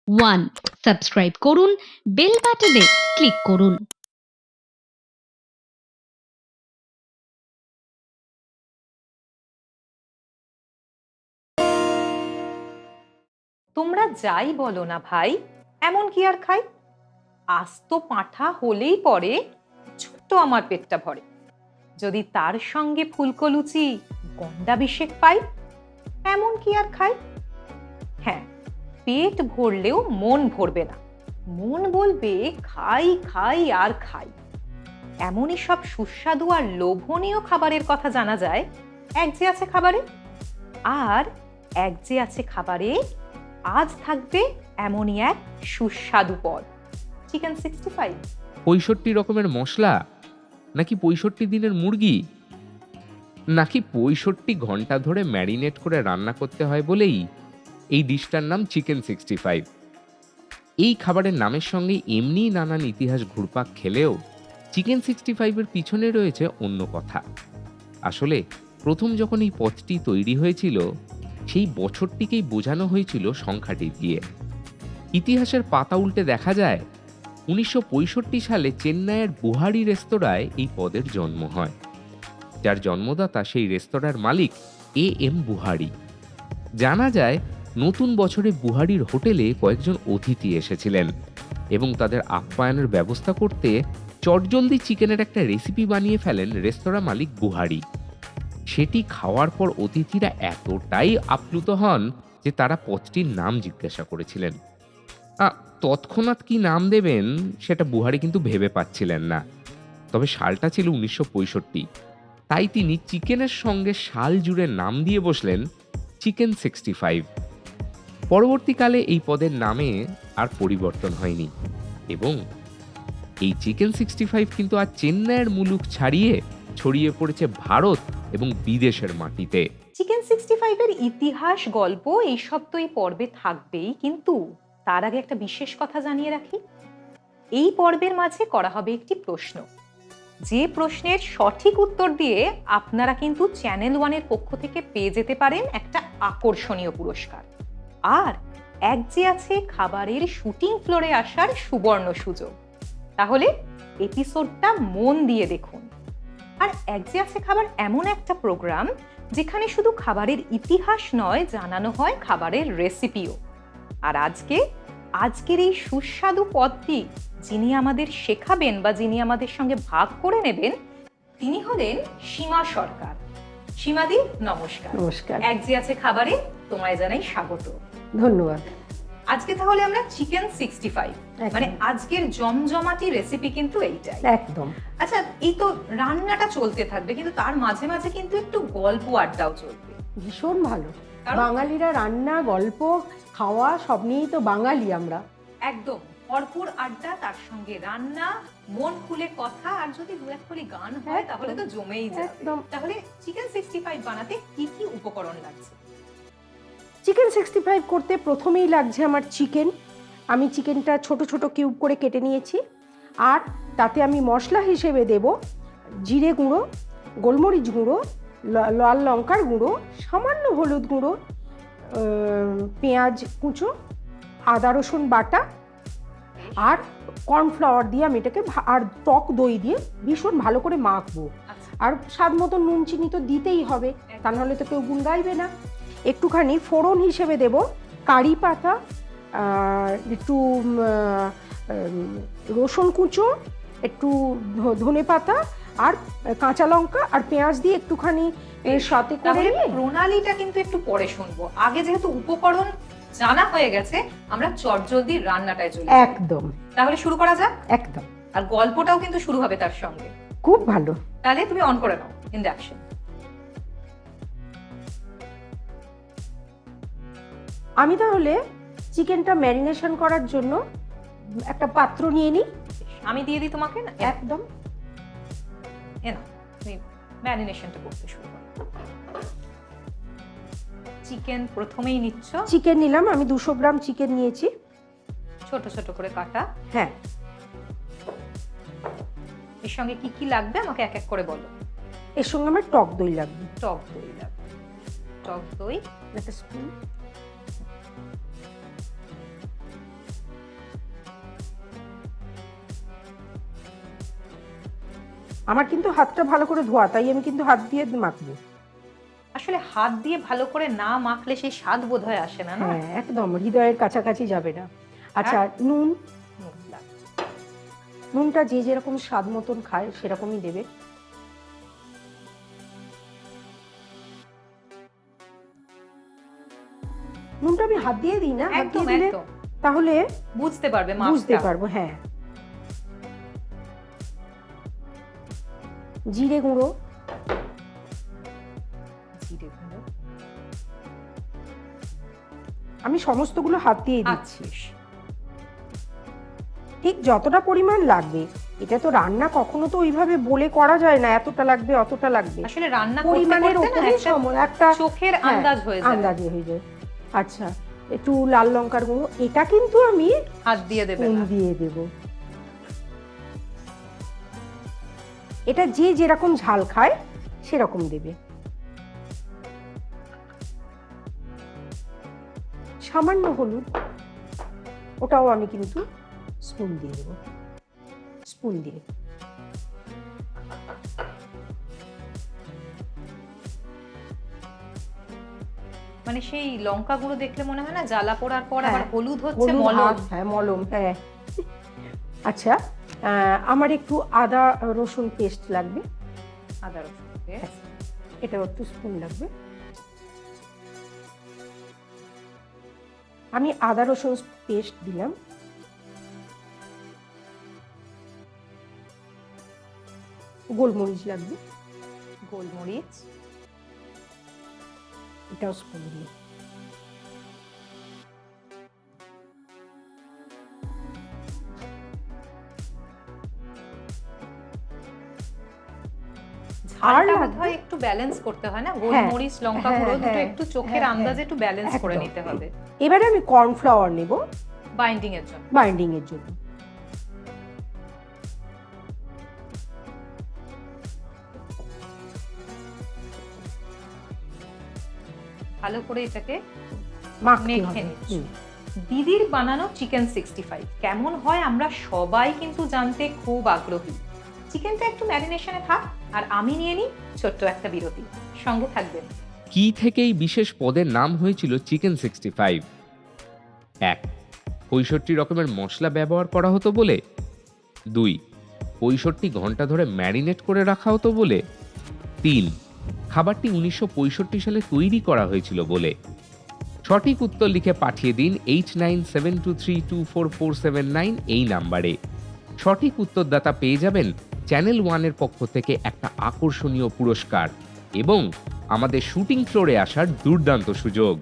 1. Subscribe করুন, bell বাটনে click করুন। তোমরা যাই বলো না ভাই, এমন কি আর খাই? আস্ত পাঁঠা হলেই পরে ছোট্ট আমার পেটটা ভরে। যদি তার সঙ্গে ফুলকো লুচি, গন্ডাভিষেক পাই, এমন কি আর খাই? হ্যাঁ, পেট ভরলেও মন ভরবে না, মন বলবে খাই খাই আর খাই। এমনই সব সুস্বাদু আর লোভনীয় খাবারের কথা জানা যায় এক যে আছে খাবারে। আর এক যে আছে খাবারে আজ থাকবে এমনই এক সুস্বাদু পদ, চিকেন 65। 65 রকমের মশলা, নাকি 65 দিনের মুরগি, নাকি 65 ঘন্টা ধরে ম্যারিনেট করে রান্না করতে হয় বলেই এই ডিশটার নাম চিকেন 65। এই খাবারের নামের সঙ্গে এমনিই নানান ইতিহাস ঘুরপাক খেলেও চিকেন 65-এর পিছনে রয়েছে অন্য কথা। আসলে প্রথম যখন এই পদটি তৈরি হয়েছিল সেই বছরটিকেই বোঝানো হয়েছিল সংখ্যাটি দিয়ে। ইতিহাসের পাতা উল্টে দেখা যায় 1965 সালে চেন্নাইয়ের বুহারি রেস্তোরাঁয় এই পদের জন্ম হয়, যার জন্মদাতা সেই রেস্তোরাঁর মালিক এম বুহারি। জানা যায় নতুন বছরে বুহারির হোটেলে কয়েকজন অতিথি এসেছিলেন এবং তাদের আপ্যায়নের ব্যবস্থা করতে চটজলদি চিকেনের একটা রেসিপি বানিয়ে ফেলেন রেস্তোরাঁ মালিক বুহারি। সেটি খাওয়ার পর অতিথিরা এতটাই আপ্লুত হন যে তারা পদটির নাম জিজ্ঞাসা করেছিলেন। তৎক্ষণাৎ কি নাম দেবেন সেটা বুহারি কিন্তু ভেবে পাচ্ছিলেন না। তবে সালটা ছিল 1965, তাই তিনি চিকেনের সঙ্গে সাল জুড়ে নাম দিয়ে বসলেন চিকেন 65। পরবর্তীকালে এই পদের নামে আর পরিবর্তন হয়নি এবং এই চিকেন 65 কিন্তু আজ চেন্নাইয়ের মুলুক ছাড়িয়ে ছড়িয়ে পড়েছে ভারত এবং বিদেশের মাটিতে। চিকেন 65 এর ইতিহাস, গল্প এইসব তো এই পর্বে থাকবেই, কিন্তু তার আগে একটা বিশেষ কথা জানিয়ে রাখি। এই পর্বের মাঝে করা হবে একটি প্রশ্ন, যে প্রশ্নের সঠিক উত্তর দিয়ে আপনারা কিন্তু চ্যানেল ওয়ানের পক্ষ থেকে পেয়ে যেতে পারেন একটা আকর্ষণীয় পুরস্কার। আর এক যে আছে খাবারের শুটিং ফ্লোরে আসার সুবর্ণ সুযোগ। তাহলে এপিসোডটা মন দিয়ে দেখুন। আর এক যে আছে খাবার এমন একটা প্রোগ্রাম যেখানে শুধু খাবারের ইতিহাস নয়, জানানো হয় খাবারের রেসিপিও। আর আজকের এই সুস্বাদু পদটি যিনি আমাদের শেখাবেন বা যিনি আমাদের সঙ্গে ভাগ করে নেবেন, তিনি হলেন সীমা সরকার। সীমাদি, নমস্কার। নমস্কার। এক যে আছে খাবারে তোমায় জানাই স্বাগত। ধন্যবাদ। আজকে তাহলে আমরা চিকেন 65, মানে আজকের জমজমাটি রেসিপি কিন্তু এইটাই একদম। আচ্ছা, এই তো রান্নাটা চলতে থাকবে, কিন্তু তার মাঝে মাঝে কিন্তু একটু গল্প আড্ডাও চলবে। ভীষণ ভালো। বাঙালিরা রান্না, গল্প, খাওয়া সব নিয়েই তো বাঙালি আমরা। একদম ভরপুর আড্ডা, তার সঙ্গে রান্না, মন খুলে কথা, আর যদি দু এক কলি গান হয় তাহলে তো জমেই যাবে। তাহলে চিকেন 65 বানাতে কি কি উপকরণ লাগছে? চিকেন 65 করতে প্রথমেই লাগছে আমার চিকেন। আমি চিকেনটা ছোট ছোট কিউব করে কেটে নিয়েছি। আর তাতে আমি মশলা হিসেবে দেব জিরে গুঁড়ো, গোলমরিচ গুঁড়ো, লাল লঙ্কার গুঁড়ো, সামান্য হলুদ গুঁড়ো, পেঁয়াজ কুচো, আদা রসুন বাটা, আর কর্নফ্লাওয়ার দিয়ে আমি এটাকে আর টক দই দিয়ে ভীষণ ভালো করে মাখবো। আর স্বাদ মতো নুন চিনি তো দিতেই হবে, তা নাহলে তো কেউ গুণ গাইবে না। একটুখানি ফোড়ন হিসেবে দেব কারি পাতা, একটু রসুন কুচো, একটু ধনে পাতা, আর কাঁচা লঙ্কা আর পেঁয়াজ দিয়ে একটুখানি সাথে করে। প্রণালীটা কিন্তু একটু পরে শুনবো, আগে যেহেতু উপকরণ জানা হয়ে গেছে আমরা চটজলদি রান্নাটায় চলে যাই। একদম। তাহলে শুরু করা যাক। একদম। আর গল্পটাও কিন্তু শুরু হবে তার সঙ্গে। খুব ভালো। তাহলে তুমি অন করে নাও ইন্ডাকশন। আমি তাহলে চিকেনটা ম্যারিনেশন করার জন্য একটা পাত্র নিয়ে নিই। আমি দিয়ে দিই তোমাকে না? একদম। তুমি ম্যারিনেশনটা করতে শুরু করো। চিকেন প্রথমেই নিচ্ছ? চিকেন নিলাম, আমি 200 গ্রাম চিকেন নিয়েছি, ছোট ছোট করে কাটা। হ্যাঁ। এর সঙ্গে কি কি লাগবে আমাকে এক এক করে বলো। এর সঙ্গে আমার টক দই লাগবে। টক দই লাগবে। টক দই একটা স্পুন, আমার কিন্তু হাতটা ভালো করে ধোয়া, তাই আমি কিন্তু হাত দিয়ে মাখবো। আসলে হাত দিয়ে ভালো করে না মাখলে সেই স্বাদ বোধহয় আসে না, না? হ্যাঁ, একদম হৃদয়ের কাছাকাছি যাবে না। আচ্ছা, নুন, নুনটা যে যেরকম স্বাদ মতন খায় সেরকমই দেবে। নুনটা আমি হাত দিয়ে দিই না, হাত দিয়ে একদম দিলে একদম তাহলে বুঝতে পারবে, বুঝতে মাপটা। পারবো। হ্যাঁ, জিরে গুঁড়ো, জিরে গুঁড়ো। আমি সমস্তগুলো হাত দিয়ে দিচ্ছি, আচ্ছা, ঠিক যতটা পরিমাণ লাগবে। এটা তো রান্না কখনো তো ওইভাবে বলে করা যায় না, এতটা লাগবে অতটা লাগবে। আসলে রান্না করতে পরিমাণের করতে না উপরে একটা চোখের হ্যাঁ, আন্দাজ হয়ে যায়। আন্দাজে হয়ে যায়। আচ্ছা, একটু লাল লঙ্কার গুঁড়ো, এটা কিন্তু আমি হাত দিয়ে দেবে স্পুন না। দিয়ে দেব। এটা যে যেরকম ঝাল খায় সেরকম দেবে। সামান্য হলুদ, ওটাও আমি কিন্তু স্পুন দিয়ে দেবো, স্পুন দিয়ে। মানে সেই লঙ্কা গুঁড়ো দেখলে মনে হয় না জ্বালা পোড়ার পর আবার হ্যাঁ, হলুদ হচ্ছে হলুদ মলম। হাত, হ্যাঁ মলম, হ্যাঁ। আচ্ছা, আমার একটু আদা রসুন পেস্ট লাগবে, আদা রসুন পেস্ট। এটাও একটু স্পুন লাগবে। আমি আদা রসুন পেস্ট দিলাম। গোলমরিচ লাগবে, গোলমরিচ। এটাও স্পুন দিয়ে। ঝালটা লাগবে- বোধহয় একটু ব্যালেন্স করতে হয় না, গোলমরিচ লঙ্কা হ্যাঁ, গুঁড়ো দুটো হ্যাঁ, একটু চোখের হ্যাঁ, আন্দাজে একটু ব্যালেন্স করে একদম। নিতে হবে এবারে আমি কর্নফ্লাওয়ার নেব বাইন্ডিং এর জন্য। বাইন্ডিং এর জন্য। ভালো করে এটাকে মাখতে মেখে হবে। নিচ্ছি। হুম। দিদির বানানো চিকেন 65 কেমন হয় আমরা সবাই কিন্তু জানতে খুব আগ্রহী। চিকেনটা একটু ম্যারিনেশনে থাক, আর আমি নিয়ে নিই ছোট্ট একটা বিরতি। সঙ্গে থাকবেন। কি থেকেই বিশেষ পদের নাম হয়েছিল চিকেন 65? 1. 65 রকমের মশলা ব্যবহার করা হতো বলে। 2. 65 ঘন্টা ধরে ম্যারিনেট করে রাখা হতো বলে। 3. খাবারটি 1965 সালে তৈরি করা হয়েছিল বলে। সঠিক উত্তর লিখে পাঠিয়ে দিন 8972324479 এই নাম্বারে। সঠিক উত্তরদাতা পেয়ে যাবেন চ্যানেল 1-এর পক্ষ থেকে একটা আকর্ষণীয় পুরস্কার এবং আমাদের শুটিং ফ্লোরে আসার দুর্দান্ত সুযোগ।